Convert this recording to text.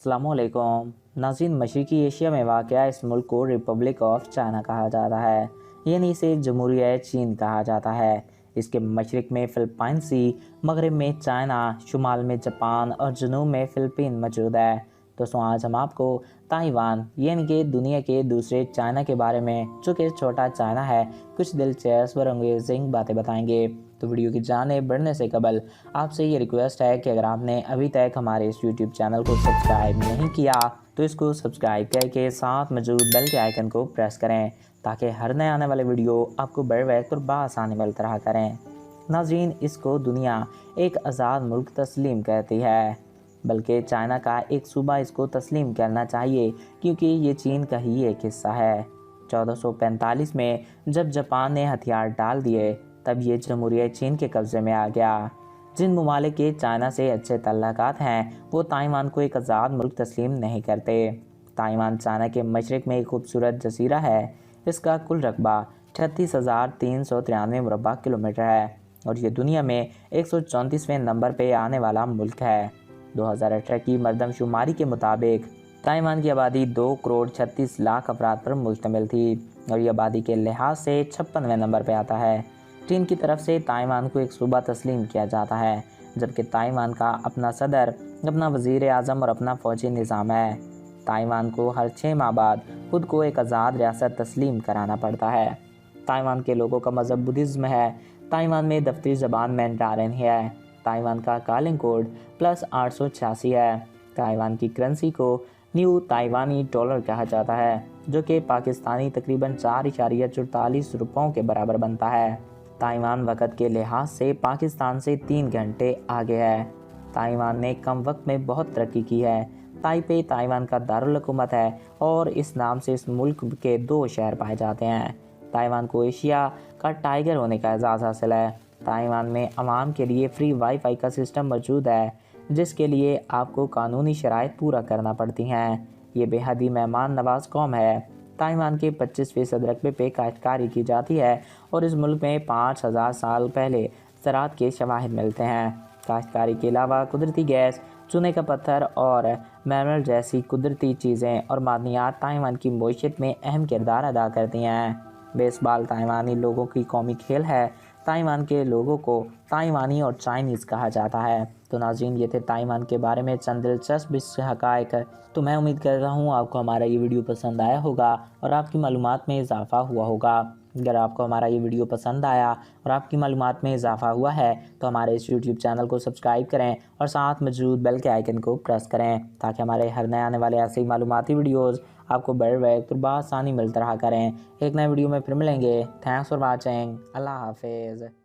अस्सलामुअलैकुम नाज़रीन, मशरक़ी एशिया में वाक़या इस मुल्क को रिपब्लिक ऑफ चाइना कहा जाता है, यानी इसे जमहूरिया चीन कहा जाता है। इसके मशरक़ में फ़िलिपाइन सी, मगरब में चाइना, शुमाल में जापान और जनूब में फ़िलिपीन मौजूद है। दोस्तों, आज हम आपको ताइवान यानी कि दुनिया के दूसरे चाइना के बारे में, जो कि छोटा चाइना है, कुछ दिलचस्प और अंगेजिंग बातें बताएंगे। तो वीडियो की जाने बढ़ने से कबल आपसे ये रिक्वेस्ट है कि अगर आपने अभी तक हमारे इस यूट्यूब चैनल को सब्सक्राइब नहीं किया तो इसको सब्सक्राइब करके साथ मौजूद बेल के आइकन को प्रेस करें, ताकि हर नए आने वाले वीडियो आपको बर वक्त और बआसानी मिलता रहा करें। नाज़रीन, इसको दुनिया एक आज़ाद मुल्क तस्लीम करती है, बल्कि चाइना का एक सूबा इसको तस्लीम करना चाहिए, क्योंकि ये चीन का ही एक हिस्सा है। 1445 में जब जापान ने हथियार डाल दिए, तब ये जमहूरिया चीन के कब्ज़े में आ गया। जिन ममालिक के चाइना से अच्छे तल्लुकात हैं, वो ताइवान को एक आज़ाद मुल्क तस्लीम नहीं करते। ताइवान चाइना के मशरक़ में एक खूबसूरत जजीरा है। इसका कुल रकबा 36,393 मुरबा किलोमीटर है और ये दुनिया में 134वें नंबर पर आने वाला मुल्क है। 2018 की मरदमशुमारी के मुताबिक ताइवान की आबादी 2,36,00,000 अफराद पर मुश्तमिल थी और ये आबादी के लिहाज से 56वें नंबर पर आता है। चीन की तरफ से ताइवान को एक सूबा तस्लीम किया जाता है, जबकि ताइवान का अपना सदर, अपना वज़ीर आज़म और अपना फ़ौजी निज़ाम है। ताइवान को हर 6 माह बाद खुद को एक आज़ाद रियासत तस्लीम कराना पड़ता है। ताइवान के लोगों का मज़हब बुद्धिज़्म है। ताइवान में दफ्तरी ज़बान मैंडारिन है। ताइवान का कॉलिंग कोड +886 है। ताइवान की करेंसी को न्यू ताइवानी डॉलर कहा जाता है, जो कि पाकिस्तानी तकरीबन 4.44 रुपयों के बराबर बनता है। ताइवान वक़्त के लिहाज से पाकिस्तान से 3 घंटे आगे है। ताइवान ने कम वक्त में बहुत तरक्की की है। ताइपे ताइवान का दारुल हुकूमत है और इस नाम से इस मुल्क के 2 शहर पाए जाते हैं। ताइवान को एशिया का टाइगर होने का एजाज़ हासिल है। ताइवान में आवाम के लिए फ्री वाईफाई का सिस्टम मौजूद है, जिसके लिए आपको कानूनी शराइत पूरा करना पड़ती हैं। ये बेहद ही मेहमान नवाज कौम है। ताइवान के 25% रकबे पे काश्तकारी की जाती है और इस मुल्क में 5000 साल पहले ज़राअत के शवाहिद मिलते हैं। काश्तकारी के अलावा कुदरती गैस, चूने का पत्थर और मिनरल जैसी कुदरती चीज़ें और मादनियात ताइवान की मईशत में अहम किरदार अदा करती हैं। बेसबॉल ताइवानी लोगों की कौमी खेल है। ताइवान के लोगों को ताइवानी और चाइनीज़ कहा जाता है। तो नाज़रीन, ये थे ताइवान के बारे में चंद दिलचस्प हक़ाइक़। तो मैं उम्मीद कर रहा हूँ आपको हमारा ये वीडियो पसंद आया होगा और आपकी मालूमात में इजाफ़ा हुआ होगा। अगर आपको हमारा ये वीडियो पसंद आया और आपकी मालूमात में इजाफ़ा हुआ है, तो हमारे इस यूट्यूब चैनल को सब्सक्राइब करें और साथ मौजूद बेल के आइकन को प्रेस करें, ताकि हमारे हर नए आने वाले ऐसे ही मालूमाती वीडियोज़ आपको बर वक्त और बआसानी मिलता रहा करें। एक नए वीडियो में फिर मिलेंगे। Thanks for watching. अल्लाह हाफिज़।